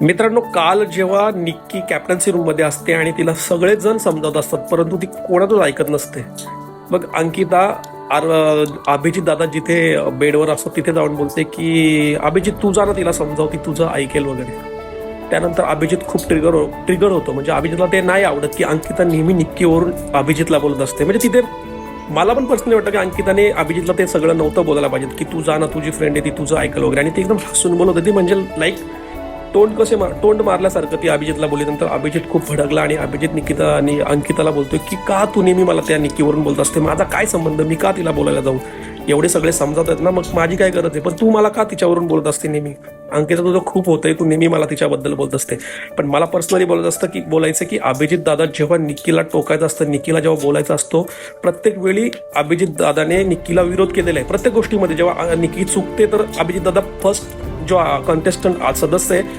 मित्रांनो, काल जेव्हा निक्की कॅप्टन्सी रूममध्ये असते आणि तिला सगळेच जण समजावत असतात, परंतु ती कोणातच ऐकत नसते. मग अंकिता अभिजित दादा जिथे बेडवर असतो तिथे जाऊन बोलते की अभिजित तू जा ना, तिला समजाव, ती तुझं ऐकेल वगैरे. त्यानंतर अभिजित खूप ट्रिगर होतो. म्हणजे अभिजितला ते नाही आवडत की अंकिता नेहमी निक्कीवरून अभिजितला बोलत असते. म्हणजे तिथे मला पण पर्सनली वाटतं की अंकिताने अभिजितला ते सगळं नव्हतं बोलायला पाहिजे की तू जा ना, तुझी फ्रेंड आहे ती तुझं ऐकल वगैरे. आणि ती एकदम हसून बोलत होती, म्हणजे लाईक तोंड मारल्यासारखं ती अभिजितला बोलली. नंतर अभिजित खूप भडकला आणि अभिजित निकिता आणि अंकिताला बोलतोय की का तू नेहमी मला त्या निक्कीवरून बोलत असते, माझा काय संबंध, मी का तिला बोलायला जाऊ, एवढे सगळे समजत आहेत ना, मग माझी काय गरज आहे, पण तू मला का तिच्यावरून बोलत असते नेहमी. अंकिता तुझं खूप होतंय, तू नेहमी मला तिच्याबद्दल बोलत असते. पण मला पर्सनली बोलायचं की अभिजित दादा जेव्हा निक्कीला टोकायचं असतं, निक्कीला जेव्हा बोलायचं असतो, प्रत्येक वेळी अभिजित दादाने निक्कीला विरोध केलेला आहे. प्रत्येक गोष्टीमध्ये जेव्हा निक्की चुकते तर अभिजित दादा फर्स्ट जो कंटेस्टंट सदस्य आहे